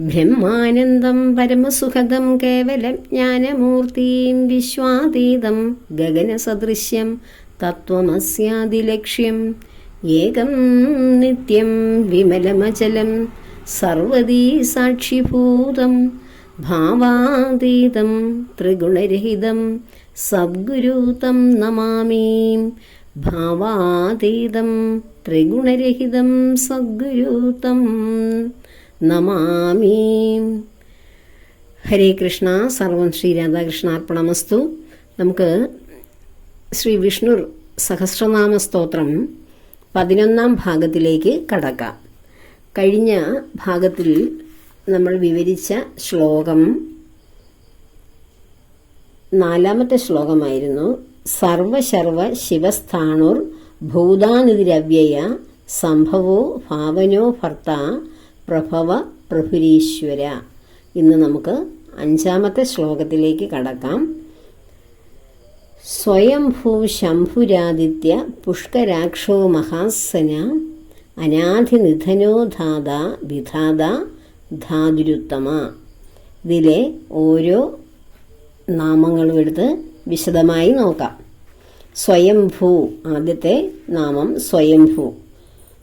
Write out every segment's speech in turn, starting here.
ബ്രഹ്മാനന്ദം പരമസുഖദം കേവലം ജ്ഞാനമൂർത്തിം വിശ്വാതീതം ഗഗനസദൃശ്യം തത്വമസ്യാദിലക്ഷ്യം ഏകം നിത്യം വിമലമചലം സർവദീ സാക്ഷിഭൂതം ഭാവാതീതം ത്രിഗുണരഹിതം സദ്ഗുരുതം നമാമി. ഭാവാതീതം ത്രിഗുണരഹിതം സദ്ഗുരുതം നമാമി. ഹരേ കൃഷ്ണ. സർവം ശ്രീ രാധാകൃഷ്ണാർപ്പണമസ്തു. നമുക്ക് ശ്രീ വിഷ്ണു സഹസ്രനാമ സ്തോത്രം 11ാം ഭാഗത്തിലേക്ക് കടക്കാം. കഴിഞ്ഞ ഭാഗത്തിൽ നമ്മൾ വിവരിച്ച ശ്ലോകം 4ാമത്തെ ശ്ലോകമായിരുന്നു. സർവശർവ ശിവസ്ഥാണുർ ഭൂതാനിധിരവ്യയ സംഭവോ ഭാവനോ ഭർത്ത പ്രഭവ പ്രഭുരീശ്വര. ഇന്ന് നമുക്ക് 5ാമത്തെ ശ്ലോകത്തിലേക്ക് കടക്കാം. സ്വയംഭൂ ശംഭുരാദിത്യ പുഷ്കരാക്ഷോ മഹാസന അനാധിനിധനോ ധാത വിധാത ധാതുരുത്തമ. ഇതിലെ ഓരോ നാമങ്ങളും എടുത്ത് വിശദമായി നോക്കാം. സ്വയംഭൂ, ആദ്യത്തെ നാമം സ്വയംഭൂ.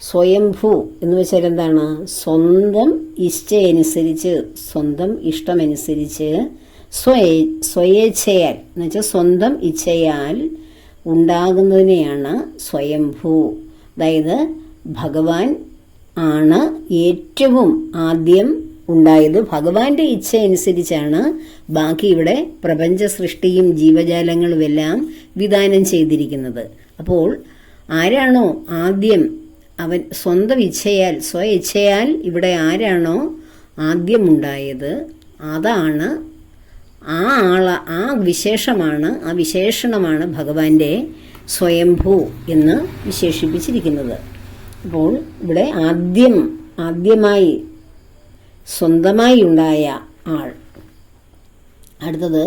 സ്വയംഭൂ എന്ന് വെച്ചാൽ എന്താണ്? സ്വന്തം ഇച്ഛയനുസരിച്ച്, സ്വന്തം ഇഷ്ടമനുസരിച്ച്, സ്വയേച്ഛയാൽ എന്ന് വെച്ചാൽ സ്വന്തം ഇച്ഛയാൽ ഉണ്ടാകുന്നതിനെയാണ് സ്വയംഭൂ. അതായത് ഭഗവാൻ ആണ് ഏറ്റവും ആദ്യം ഉണ്ടായത്. ഭഗവാന്റെ ഇച്ഛ അനുസരിച്ചാണ് ബാക്കി ഇവിടെ പ്രപഞ്ച സൃഷ്ടിയും ജീവജാലങ്ങളുമെല്ലാം വിധാനം ചെയ്തിരിക്കുന്നത്. അപ്പോൾ ആരാണോ ആദ്യം, അവൻ സ്വന്തം ഇച്ഛയാൽ, സ്വഇച്ഛയാൽ ഇവിടെ ആരാണോ ആദ്യമുണ്ടായത് അതാണ് ആ വിശേഷണമാണ് ഭഗവാന്റെ സ്വയംഭൂ എന്ന് വിശേഷിപ്പിച്ചിരിക്കുന്നത്. അപ്പോൾ ഇവിടെ ആദ്യമായി സ്വന്തമായി ഉണ്ടായ ആൾ. അടുത്തത്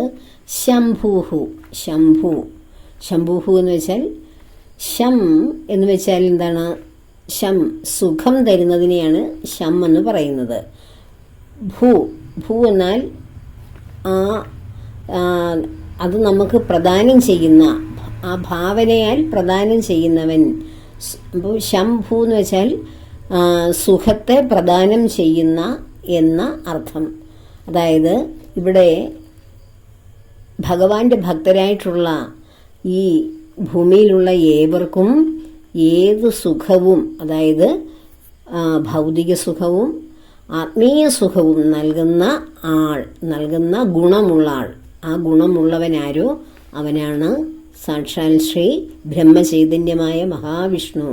ശംഭൂഹു. ശംഭൂഹു എന്ന് വെച്ചാൽ, ശം എന്ന് വെച്ചാൽ എന്താണ്? ശം, സുഖം തരുന്നതിനെയാണ് ശം എന്ന് പറയുന്നത്. ഭൂ എന്നാൽ അത് നമുക്ക് പ്രദാനം ചെയ്യുന്ന, ആ ഭാവനയാൽ പ്രദാനം ചെയ്യുന്നവൻ. അപ്പോൾ ശംഭൂ എന്ന് വെച്ചാൽ സുഖത്തെ പ്രദാനം ചെയ്യുന്ന എന്ന അർത്ഥം. അതായത് ഇവിടെ ഭഗവാന്റെ ഭക്തരായിട്ടുള്ള ഈ ഭൂമിയിലുള്ള ഏവർക്കും ഏത് സുഖവും, അതായത് ഭൗതിക സുഖവും ആത്മീയ സുഖവും നൽകുന്ന ഗുണമുള്ള ആൾ. ആ ഗുണമുള്ളവനാരോ അവനാണ് സാക്ഷാൽ ശ്രീ ബ്രഹ്മചൈതന്യമായ മഹാവിഷ്ണു.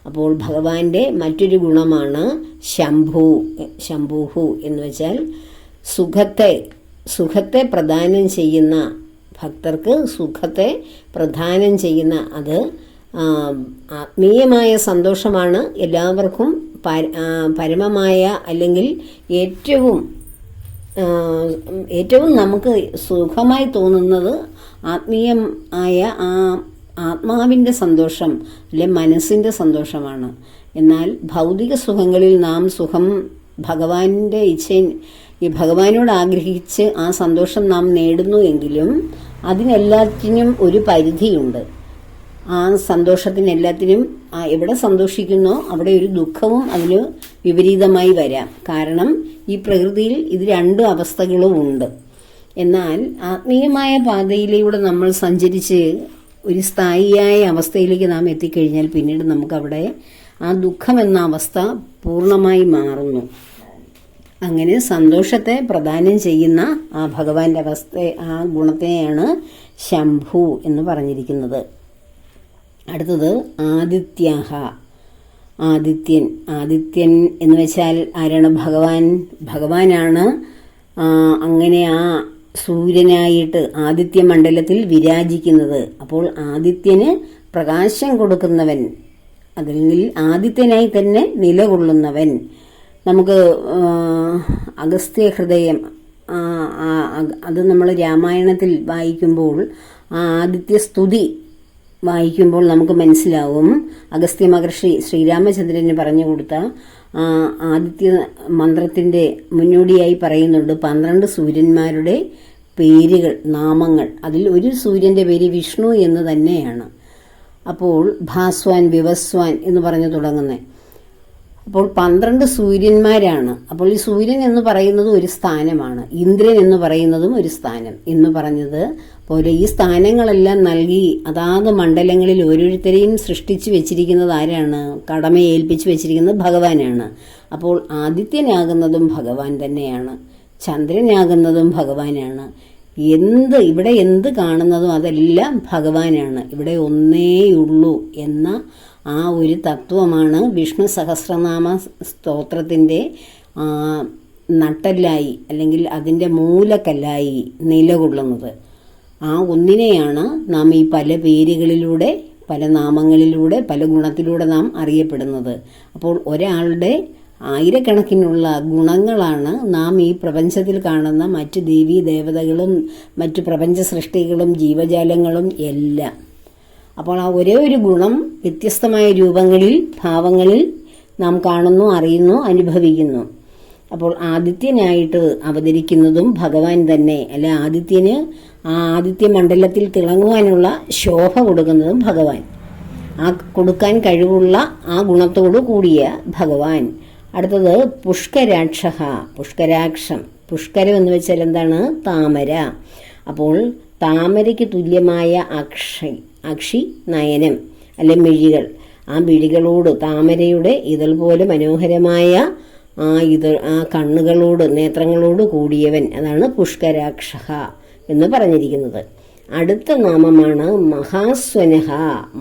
അപ്പോൾ ഭഗവാന്റെ മറ്റൊരു ഗുണമാണ് ശംഭൂഹു എന്ന് വെച്ചാൽ സുഖത്തെ പ്രദാനം ചെയ്യുന്ന, ഭക്തർക്ക് സുഖത്തെ പ്രദാനം ചെയ്യുന്ന, അത് ആത്മീയമായ സന്തോഷമാണ്. എല്ലാവർക്കും പരമമായ, അല്ലെങ്കിൽ ഏറ്റവും നമുക്ക് സുഖമായി തോന്നുന്നത് ആത്മീയമായ ആത്മാവിൻ്റെ സന്തോഷം, അല്ലെ മനസ്സിൻ്റെ സന്തോഷമാണ്. എന്നാൽ ഭൗതിക സുഖങ്ങളിൽ നാം സുഖം ഭഗവാന്റെ ഭഗവാനോട് ആഗ്രഹിച്ച് ആ സന്തോഷം നാം നേടുന്നു എങ്കിലും അതിനെല്ലാത്തിനും ഒരു പരിധിയുണ്ട്. ആ സന്തോഷത്തിനെല്ലാത്തിനും എവിടെ സന്തോഷിക്കുന്നോ അവിടെ ഒരു ദുഃഖവും അതിന് വിപരീതമായി വരാം. കാരണം ഈ പ്രകൃതിയിൽ ഇത് 2 അവസ്ഥകളും ഉണ്ട്. എന്നാൽ ആത്മീയമായ പാതയിലൂടെ നമ്മൾ സഞ്ചരിച്ച് ഒരു സ്ഥായിയായ അവസ്ഥയിലേക്ക് നാം എത്തിക്കഴിഞ്ഞാൽ പിന്നീട് നമുക്കവിടെ ആ ദുഃഖം എന്ന അവസ്ഥ പൂർണ്ണമായി മാറുന്നു. അങ്ങനെ സന്തോഷത്തെ പ്രദാനം ചെയ്യുന്ന ആ ഭഗവാന്റെ ആ ഗുണത്തെയാണ് ശംഭു എന്ന് പറഞ്ഞിരിക്കുന്നത്. അടുത്തത് ആദിത്യാഹ. ആദിത്യൻ എന്ന് വെച്ചാൽ ആരാണ്? ഭഗവാനാണ് അങ്ങനെ ആ സൂര്യനായിട്ട് ആദിത്യമണ്ഡലത്തിൽ വിരാജിക്കുന്നത്. അപ്പോൾ ആദിത്യന് പ്രകാശം കൊടുക്കുന്നവൻ, അല്ലെങ്കിൽ ആദിത്യനായി തന്നെ നിലകൊള്ളുന്നവൻ. നമുക്ക് അഗസ്ത്യ ഹൃദയം, അത് നമ്മൾ രാമായണത്തിൽ വായിക്കുമ്പോൾ ആ ആദിത്യ സ്തുതി വായിക്കുമ്പോൾ നമുക്ക് മനസ്സിലാവും അഗസ്ത്യ മഹർഷി ശ്രീരാമചന്ദ്രന് പറഞ്ഞു കൊടുത്ത ആദിത്യ മന്ത്രത്തിൻ്റെ മുന്നോടിയായി പറയുന്നുണ്ട് 12 സൂര്യന്മാരുടെ പേരുകൾ, നാമങ്ങൾ. അതിൽ ഒരു സൂര്യൻ്റെ പേര് വിഷ്ണു എന്ന് തന്നെയാണ്. അപ്പോൾ ഭാസ്വാൻ, വിവസ്വാൻ എന്ന് പറഞ്ഞു തുടങ്ങുന്നത്. അപ്പോൾ 12 സൂര്യന്മാരാണ്. അപ്പോൾ ഈ സൂര്യൻ എന്ന് പറയുന്നത് ഒരു സ്ഥാനമാണ്, ഇന്ദ്രൻ എന്ന് പറയുന്നതും ഒരു സ്ഥാനം എന്ന് പറഞ്ഞത് പോലെ ഈ സ്ഥാനങ്ങളെല്ലാം നൽകി അതാത് മണ്ഡലങ്ങളിൽ ഓരോരുത്തരെയും സൃഷ്ടിച്ചു വെച്ചിരിക്കുന്നത് ആരാണ്? കടമയെ ഏൽപ്പിച്ചു വെച്ചിരിക്കുന്നത് ഭഗവാനാണ്. അപ്പോൾ ആദിത്യനാകുന്നതും ഭഗവാൻ തന്നെയാണ്, ചന്ദ്രനാകുന്നതും ഭഗവാനാണ്. ഇവിടെ എന്ത് കാണുന്നതും അതെല്ലാം ഭഗവാനാണ്. ഇവിടെ ഒന്നേയുള്ളൂ എന്ന ആ ഒരു തത്വമാണ് വിഷ്ണു സഹസ്രനാമ സ്തോത്രത്തിൻ്റെ നട്ടെല്ലായി അല്ലെങ്കിൽ അതിൻ്റെ മൂലക്കല്ലായി നിലകൊള്ളുന്നത്. ആ ഒന്നിനെയാണ് നാം ഈ പല പേരുകളിലൂടെ, പല നാമങ്ങളിലൂടെ, പല ഗുണത്തിലൂടെ നാം അറിയപ്പെടുന്നത്. അപ്പോൾ ഒരാളുടെ ആയിരക്കണക്കിനുള്ള ഗുണങ്ങളാണ് നാം ഈ പ്രപഞ്ചത്തിൽ കാണുന്ന മറ്റ് ദേവീ ദേവതകളും മറ്റു പ്രപഞ്ച സൃഷ്ടികളും ജീവജാലങ്ങളും എല്ലാം. അപ്പോൾ ആ ഒരേ ഒരു ഗുണം വ്യത്യസ്തമായ രൂപങ്ങളിൽ, ഭാവങ്ങളിൽ നാം കാണുന്നു, അറിയുന്നു, അനുഭവിക്കുന്നു. അപ്പോൾ ആദിത്യനായിട്ട് അവതരിക്കുന്നതും ഭഗവാൻ തന്നെ. അല്ല, ആദിത്യന് ആ ആദിത്യ മണ്ഡലത്തിൽ തിളങ്ങുവാനുള്ള ശോഭ കൊടുക്കുന്നതും ഭഗവാൻ. ആ കൊടുക്കാൻ കഴിവുള്ള ആ ഗുണത്തോടു കൂടിയ ഭഗവാൻ. അടുത്തത് പുഷ്കരാക്ഷ, പുഷ്കരാക്ഷം. പുഷ്കരം എന്ന് വെച്ചാൽ എന്താണ്? താമര. അപ്പോൾ താമരയ്ക്ക് തുല്യമായ അക്ഷി നയനം അല്ലെ മിഴികൾ. ആ മിഴികളോട്, താമരയുടെ ഇതൾ പോലെ മനോഹരമായ ആ കണ്ണുകളോട്, നേത്രങ്ങളോട് കൂടിയവൻ, അതാണ് പുഷ്കരാക്ഷ എന്ന് പറഞ്ഞിരിക്കുന്നത്. അടുത്ത നാമമാണ് മഹാസ്വനഃ.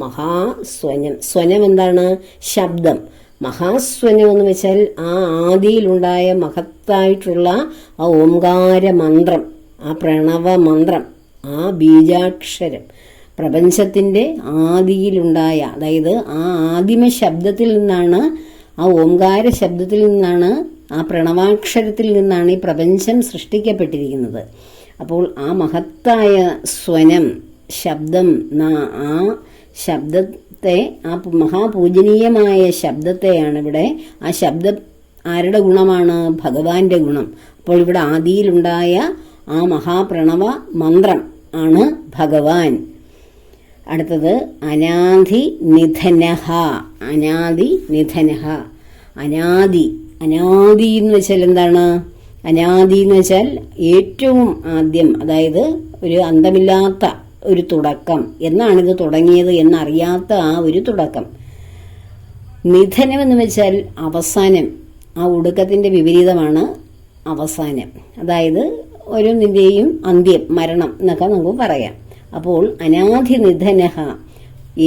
മഹാസ്വനം. സ്വനം എന്താണ്? ശബ്ദം. മഹാസ്വനം എന്ന് വെച്ചാൽ ആ ആദിയിലുണ്ടായ മഹത്തായിട്ടുള്ള ആ ഓംകാര മന്ത്രം, ആ പ്രണവ മന്ത്രം, ആ ബീജാക്ഷരം, പ്രപഞ്ചത്തിൻ്റെ ആദിയിലുണ്ടായ, അതായത് ആ ആദിമ ശബ്ദത്തിൽ നിന്നാണ്, ആ ഓംകാര ശബ്ദത്തിൽ നിന്നാണ്, ആ പ്രണവാക്ഷരത്തിൽ നിന്നാണ് ഈ പ്രപഞ്ചം സൃഷ്ടിക്കപ്പെട്ടിരിക്കുന്നത്. അപ്പോൾ ആ മഹത്തായ സ്വനം, ശബ്ദം, ആ ശബ്ദത്തെ, ആ മഹാപൂജനീയമായ ശബ്ദത്തെയാണ് ഇവിടെ. ആ ശബ്ദം ആരുടെ ഗുണമാണ്? ഭഗവാന്റെ ഗുണം. അപ്പോൾ ഇവിടെ ആദിയിലുണ്ടായ ആ മഹാപ്രണവ മന്ത്രം ആണ് ഭഗവാൻ. അടുത്തത് അനാദി നിധനഃ. അനാദി നിധനഃ. അനാദി. അനാദി എന്ന് വെച്ചാൽ എന്താണ്? അനാദി എന്ന് വെച്ചാൽ ഏറ്റവും ആദ്യം, അതായത് ഒരു അന്തമില്ലാത്ത ഒരു തുടക്കം. എന്നാണിത് തുടങ്ങിയത് എന്നറിയാത്ത ആ ഒരു തുടക്കം. നിധനം എന്ന് വെച്ചാൽ അവസാനം. ആ ഒടുക്കത്തിൻ്റെ വിപരീതമാണ് അവസാനം. അതായത് ഓരോന്നിൻ്റെയും അന്ത്യം, മരണം എന്നൊക്കെ നമുക്ക് പറയാം. അപ്പോൾ അനാദി നിധനഃ,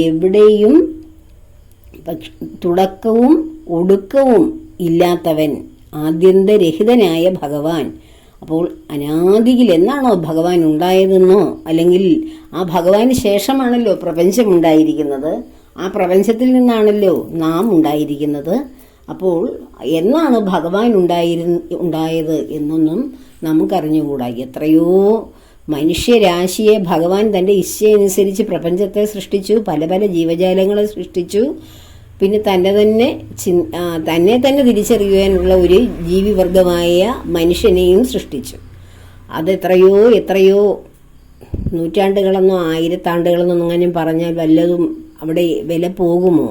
എവിടെയും തുടക്കവും ഒടുക്കവും ഇല്ലാത്തവൻ, ആദ്യന്തരഹിതനായ ഭഗവാൻ. അപ്പോൾ അനാദിയിൽ എന്നാണോ ഭഗവാൻ ഉണ്ടായതെന്നോ, അല്ലെങ്കിൽ ആ ഭഗവാന് ശേഷമാണല്ലോ പ്രപഞ്ചം ഉണ്ടായിരിക്കുന്നത്, ആ പ്രപഞ്ചത്തിൽ നിന്നാണല്ലോ നാം ഉണ്ടായിരിക്കുന്നത്. അപ്പോൾ എന്നാണ് ഭഗവാൻ ഉണ്ടായത് എന്നൊന്നും നമുക്കറിഞ്ഞുകൂടാ. എത്രയോ മനുഷ്യരാശിയെ ഭഗവാൻ തൻ്റെ ഇച്ഛയനുസരിച്ച് പ്രപഞ്ചത്തെ സൃഷ്ടിച്ചു, പല പല ജീവജാലങ്ങളെ സൃഷ്ടിച്ചു. പിന്നെ തന്നെ തന്നെ തിരിച്ചറിയുവാനുള്ള ഒരു ജീവിവർഗമായ മനുഷ്യനെയും സൃഷ്ടിച്ചു. എത്രയോ നൂറ്റാണ്ടുകളെന്നോ ആയിരത്താണ്ടുകളെന്നോ അങ്ങനെ പറഞ്ഞാൽ വല്ലതും അവിടെ വില പോകുമോ?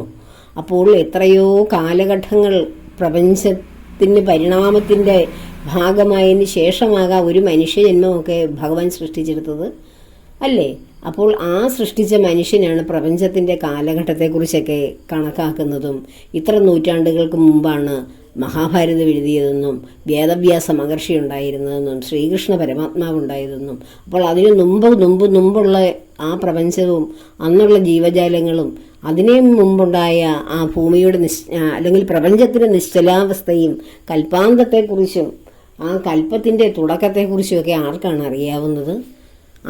അപ്പോൾ എത്രയോ കാലഘട്ടങ്ങൾ പ്രപഞ്ചത്തിന് പരിണാമത്തിൻ്റെ ഭാഗമായതിന് ശേഷമാകാം ഒരു മനുഷ്യജന്മമൊക്കെ ഭഗവാൻ സൃഷ്ടിച്ചെടുത്തത് അല്ലേ? അപ്പോൾ ആ സൃഷ്ടിച്ച മനുഷ്യനാണ് പ്രപഞ്ചത്തിൻ്റെ കാലഘട്ടത്തെക്കുറിച്ചൊക്കെ കണക്കാക്കുന്നതും ഇത്ര നൂറ്റാണ്ടുകൾക്ക് മുമ്പാണ് മഹാഭാരതം എഴുതിയതെന്നും വേദവ്യാസ മഹർഷി ഉണ്ടായിരുന്നതെന്നും ശ്രീകൃഷ്ണ പരമാത്മാവ് ഉണ്ടായതെന്നും. അപ്പോൾ അതിന് മുമ്പുള്ള ആ പ്രപഞ്ചവും അന്നുള്ള ജീവജാലങ്ങളും അതിനു മുമ്പുണ്ടായ ആ ഭൂമിയുടെ അല്ലെങ്കിൽ പ്രപഞ്ചത്തിൻ്റെ നിശ്ചലാവസ്ഥയും കൽപ്പാന്തത്തെക്കുറിച്ചും ആ കൽപ്പത്തിൻ്റെ തുടക്കത്തെക്കുറിച്ചുമൊക്കെ ആർക്കാണ് അറിയാവുന്നത്?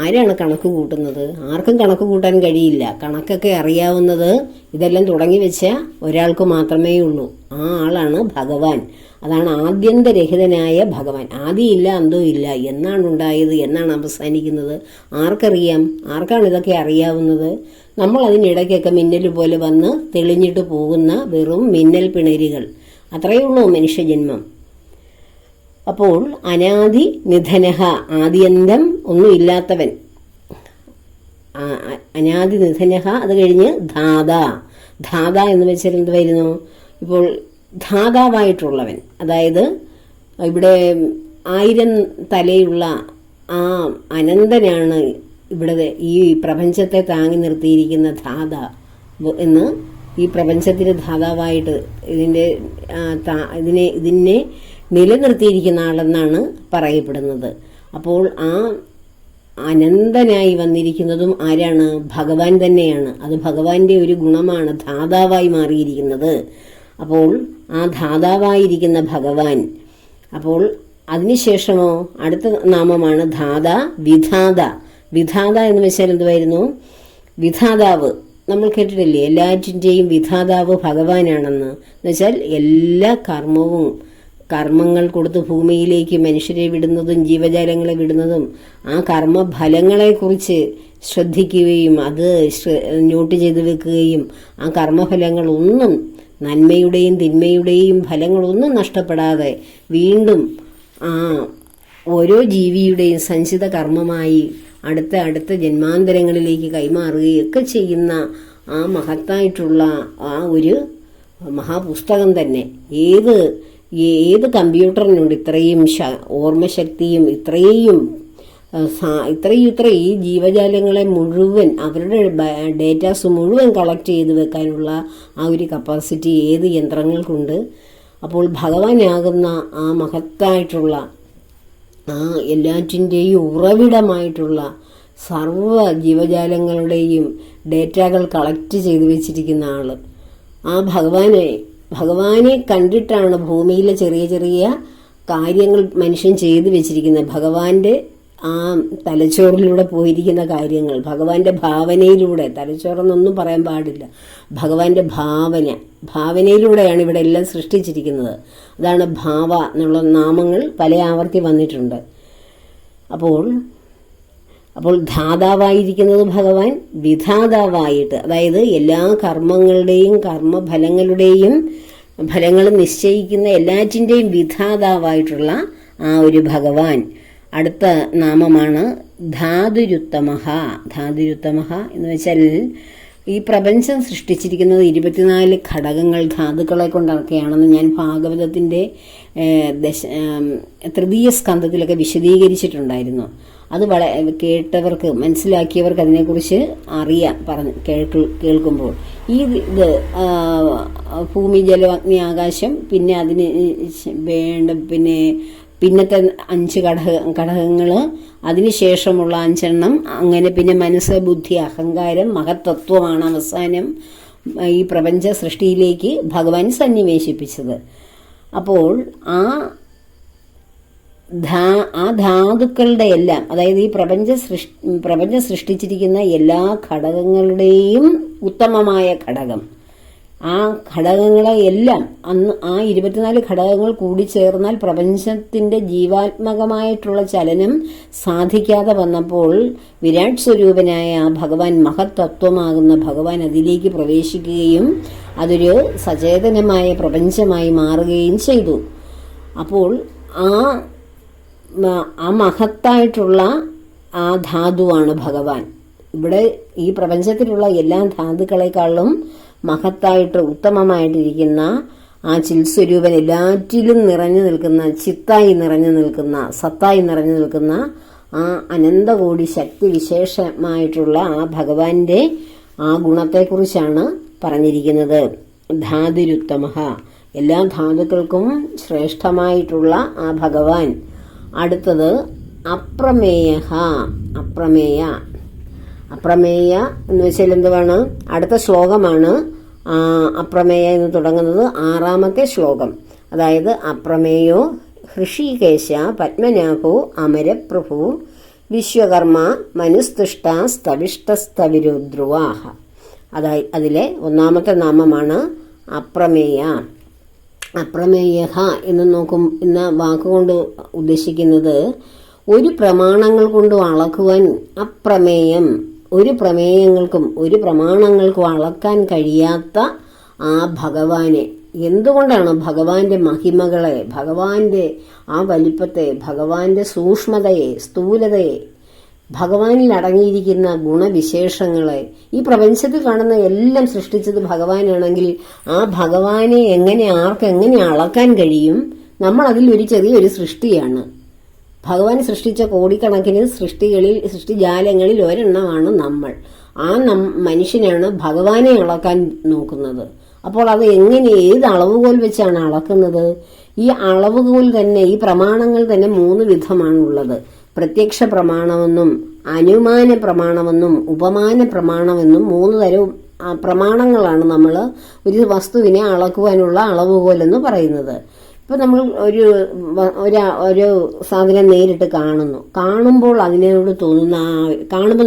ആരാണ് കണക്ക് കൂട്ടുന്നത്? ആർക്കും കണക്ക് കൂട്ടാൻ കഴിയില്ല. കണക്കൊക്കെ അറിയാവുന്നത് ഇതെല്ലാം തുടങ്ങി വെച്ച ഒരാൾക്ക് മാത്രമേ ഉള്ളൂ. ആ ആളാണ് ഭഗവാൻ. അതാണ് ആദ്യന്തരഹിതനായ ഭഗവാൻ. ആദിയില്ല, അന്തവും ഇല്ല. എന്നാണ് ഉണ്ടായത്, എന്നാണ് അവസാനിക്കുന്നത്, ആർക്കറിയാം? ആർക്കാണ് ഇതൊക്കെ അറിയാവുന്നത്? നമ്മൾ അതിനിടയ്ക്കൊക്കെ മിന്നൽ പോലെ വന്ന് തെളിഞ്ഞിട്ട് പോകുന്ന വെറും മിന്നൽ പിണരുകൾ. അത്രയേ ഉള്ളൂ മനുഷ്യജന്മം. അപ്പോൾ അനാദി നിധനഃ, ആദ്യന്തം ഒന്നുമില്ലാത്തവൻ, അനാദി നിധനഃ. അത് കഴിഞ്ഞ് ധാത. ധാത എന്ന് വെച്ചാൽ എന്ത് വരുന്നു? ഇപ്പോൾ ധാതാവായിട്ടുള്ളവൻ, അതായത് ഇവിടെ 1000 തലയുള്ള ആ അനന്തനാണ് ഇവിടെ ഈ പ്രപഞ്ചത്തെ താങ്ങി നിർത്തിയിരിക്കുന്ന ധാത എന്ന്. ഈ പ്രപഞ്ചത്തിന് ധാതാവായിട്ട് ഇതിനെ നിലനിർത്തിയിരിക്കുന്ന ആളെന്നാണ് പറയപ്പെടുന്നത്. അപ്പോൾ ആ അനന്തനായി വന്നിരിക്കുന്നതും ആരാണ്? ഭഗവാൻ തന്നെയാണ്. അത് ഭഗവാന്റെ ഒരു ഗുണമാണ് ധാതാവായി മാറിയിരിക്കുന്നത്. അപ്പോൾ ആ ധാതാവായിരിക്കുന്ന ഭഗവാൻ. അപ്പോൾ അതിനുശേഷമോ അടുത്ത നാമമാണ് ധാത, വിധാത. വിധാത എന്ന് വെച്ചാൽ എന്തുവായിരുന്നു? വിധാതാവ്. നമ്മൾ കേട്ടിട്ടില്ലേ, എല്ലാറ്റിൻ്റെയും വിധാതാവ് ഭഗവാനാണെന്ന്. എന്നുവെച്ചാൽ എല്ലാ കർമ്മങ്ങൾ കൊടുത്ത് ഭൂമിയിലേക്ക് മനുഷ്യരെ വിടുന്നതും ജീവജാലങ്ങളെ വിടുന്നതും ആ കർമ്മഫലങ്ങളെക്കുറിച്ച് ശ്രദ്ധിക്കുകയും അത് നോട്ട് ചെയ്ത് വെക്കുകയും ആ കർമ്മഫലങ്ങളൊന്നും, നന്മയുടെയും തിന്മയുടെയും ഫലങ്ങളൊന്നും നഷ്ടപ്പെടാതെ വീണ്ടും ആ ഓരോ ജീവിയുടെയും സഞ്ചിത കർമ്മമായി അടുത്ത ജന്മാന്തരങ്ങളിലേക്ക് കൈമാറുകയൊക്കെ ചെയ്യുന്ന ആ മഹത്തായിട്ടുള്ള ആ ഒരു മഹാപുസ്തകം തന്നെ. ഏത് കമ്പ്യൂട്ടറിനുണ്ട് ഇത്രയും ഓർമ്മശക്തിയും ഇത്രയും ഈ ജീവജാലങ്ങളെ മുഴുവൻ, അവരുടെ ഡേറ്റാസ് മുഴുവൻ കളക്ട് ചെയ്ത് വെക്കാനുള്ള ആ ഒരു കപ്പാസിറ്റി ഏത് യന്ത്രങ്ങൾക്കുണ്ട്? അപ്പോൾ ഭഗവാനാകുന്ന ആ മഹത്തായിട്ടുള്ള ആ എല്ലാറ്റിൻ്റെയും ഉറവിടമായിട്ടുള്ള സർവ്വ ജീവജാലങ്ങളുടെയും ഡേറ്റകൾ കളക്ട് ചെയ്ത് വെച്ചിരിക്കുന്ന ആള്, ആ ഭഗവാനെ കണ്ടിട്ടാണ് ഭൂമിയിലെ ചെറിയ ചെറിയ കാര്യങ്ങൾ മനുഷ്യൻ ചെയ്തു വെച്ചിരിക്കുന്നത്. ഭഗവാന്റെ ആ തലച്ചോറിലൂടെ പോയിരിക്കുന്ന കാര്യങ്ങൾ, ഭഗവാന്റെ ഭാവനയിലൂടെ, തലച്ചോറെന്നൊന്നും പറയാൻ പാടില്ല, ഭഗവാന്റെ ഭാവനയിലൂടെയാണ് ഇവിടെ എല്ലാം സൃഷ്ടിച്ചിരിക്കുന്നത്. അതാണ് ഭാവ എന്നുള്ള നാമങ്ങൾ പല ആവർത്തി വന്നിട്ടുണ്ട്. അപ്പോൾ ധാതാവായിരിക്കുന്നത് ഭഗവാൻ, വിധാതാവായിട്ട്, അതായത് എല്ലാ കർമ്മങ്ങളുടെയും കർമ്മഫലങ്ങളുടെയും ഫലങ്ങളും നിശ്ചയിക്കുന്ന എല്ലാറ്റിൻ്റെയും വിധാതാവായിട്ടുള്ള ആ ഒരു ഭഗവാൻ. അടുത്ത നാമമാണ് ധാതുരുത്തമഃ. ധാതുരുത്തമഃ എന്ന് വെച്ചാൽ ഈ പ്രപഞ്ചം സൃഷ്ടിച്ചിരിക്കുന്നത് 24 ഘടകങ്ങൾ, ധാതുക്കളെ കൊണ്ടൊക്കെയാണെന്ന് ഞാൻ ഭാഗവതത്തിൻ്റെ തൃതീയ സ്കന്ധത്തിലൊക്കെ വിശദീകരിച്ചിട്ടുണ്ടായിരുന്നു. അത് കേട്ടവർക്ക്, മനസ്സിലാക്കിയവർക്ക് അതിനെക്കുറിച്ച് അറിയാം, കേൾക്കുമ്പോൾ. ഇത് ഭൂമി, ജലം, അഗ്നി, ആകാശം, പിന്നെ അതിന് പിന്നത്തെ 5 ഘടകങ്ങൾ, അതിനുശേഷമുള്ള 5 അങ്ങനെ പിന്നെ മനസ്സ്, ബുദ്ധി, അഹങ്കാരം, മഹത്തത്വമാണ് അവസാനം ഈ പ്രപഞ്ച സൃഷ്ടിയിലേക്ക് ഭഗവാൻ സന്നിവേശിപ്പിച്ചത്. അപ്പോൾ ആ ധാതുക്കളുടെ എല്ലാം, അതായത് ഈ പ്രപഞ്ചം സൃഷ്ടിച്ചിരിക്കുന്ന എല്ലാ ഘടകങ്ങളുടെയും ഉത്തമമായ ഘടകം, ആ ഘടകങ്ങളെ എല്ലാം ആ 24 ഘടകങ്ങൾ കൂടി ചേർന്നാൽ പ്രപഞ്ചത്തിന്റെ ജീവാത്മകമായിട്ടുള്ള ചലനം സാധിക്കാതെ വന്നപ്പോൾ വിരാട് സ്വരൂപനായ ആ ഭഗവാൻ, മഹത്തത്വമാകുന്ന ഭഗവാൻ അതിലേക്ക് പ്രവേശിക്കുകയും അതൊരു സചേതനമായ പ്രപഞ്ചമായി മാറുകയും ചെയ്തു. അപ്പോൾ ആ മഹത്തായിട്ടുള്ള ആ ധാതുവാണ് ഭഗവാൻ. ഇവിടെ ഈ പ്രപഞ്ചത്തിലുള്ള എല്ലാ ധാതുക്കളെക്കാളും മഹത്തായിട്ട് ഉത്തമമായിട്ടിരിക്കുന്ന ആ ചിൽസ്വരൂപൻ, എല്ലാറ്റിലും നിറഞ്ഞു നിൽക്കുന്ന, ചിത്തായി നിറഞ്ഞു നിൽക്കുന്ന, സത്തായി നിറഞ്ഞു നിൽക്കുന്ന ആ അനന്തകോടി ശക്തി വിശേഷമായിട്ടുള്ള ആ ഭഗവാന്റെ ആ ഗുണത്തെക്കുറിച്ചാണ് പറഞ്ഞിരിക്കുന്നത്. ധാതുരുത്തമഃ, എല്ലാ ധാതുക്കൾക്കും ശ്രേഷ്ഠമായിട്ടുള്ള ആ ഭഗവാൻ. അടുത്തത് അപ്രമേയഃ. അപ്രമേയ എന്ന് വെച്ചാൽ എന്തുവാണ്? അടുത്ത ശ്ലോകമാണ് അപ്രമേയ എന്ന് തുടങ്ങുന്നത്, 6ാമത്തെ ശ്ലോകം. അതായത് അപ്രമേയോ ഹൃഷികേശ പത്മനാഭോ അമരപ്രഭു വിശ്വകർമ്മ മനുസ്തുഷ്ട സ്തവിഷ്ടസ്തവിരുദ്രുവാഹ. അതിലെ 1ാമത്തെ നാമമാണ് അപ്രമേയ. അപ്രമേയഃ എന്ന വാക്കുകൊണ്ട് ഉദ്ദേശിക്കുന്നത് ഒരു പ്രമാണങ്ങൾ കൊണ്ടും അളക്കുവാൻ അപ്രമേയം, ഒരു പ്രമാണങ്ങൾക്കും അളക്കാൻ കഴിയാത്ത ആ ഭഗവാനെ, എന്തുകൊണ്ടാണ് ഭഗവാന്റെ മഹിമകളെ, ഭഗവാന്റെ ആ വലിപ്പത്തെ, ഭഗവാന്റെ സൂക്ഷ്മതയെ, സ്ഥൂലതയെ, ഭഗവാനിൽ അടങ്ങിയിരിക്കുന്ന ഗുണവിശേഷങ്ങളെ, ഈ പ്രപഞ്ചത്തിൽ കാണുന്ന എല്ലാം സൃഷ്ടിച്ചത് ഭഗവാനാണെങ്കിൽ ആ ഭഗവാനെ ആർക്കെങ്ങനെ അളക്കാൻ കഴിയും? നമ്മൾ അതിൽ ഒരു ചെറിയൊരു സൃഷ്ടിയാണ്. ഭഗവാൻ സൃഷ്ടിച്ച കോടിക്കണക്കിന് സൃഷ്ടിജാലങ്ങളിൽ ഒരെണ്ണമാണ് നമ്മൾ. ആ മനുഷ്യനാണ് ഭഗവാനെ അളക്കാൻ നോക്കുന്നത്. അപ്പോൾ അത് ഏത് അളവുകോൽ വെച്ചാണ് അളക്കുന്നത്? ഈ അളവുകോൽ തന്നെ, ഈ പ്രമാണങ്ങൾ തന്നെ 3 വിധമാണുള്ളത്. പ്രത്യക്ഷ പ്രമാണമെന്നും അനുമാന പ്രമാണമെന്നും ഉപമാന പ്രമാണമെന്നും 3 തരം പ്രമാണങ്ങളാണ് നമ്മൾ ഒരു വസ്തുവിനെ അളക്കുവാനുള്ള അളവുകോൽ എന്ന് പറയുന്നത്. ഇപ്പൊ നമ്മൾ ഒരു സാധനം നേരിട്ട് കാണുമ്പോൾ അതിനോട് തോന്നുന്ന കാണുമ്പോൾ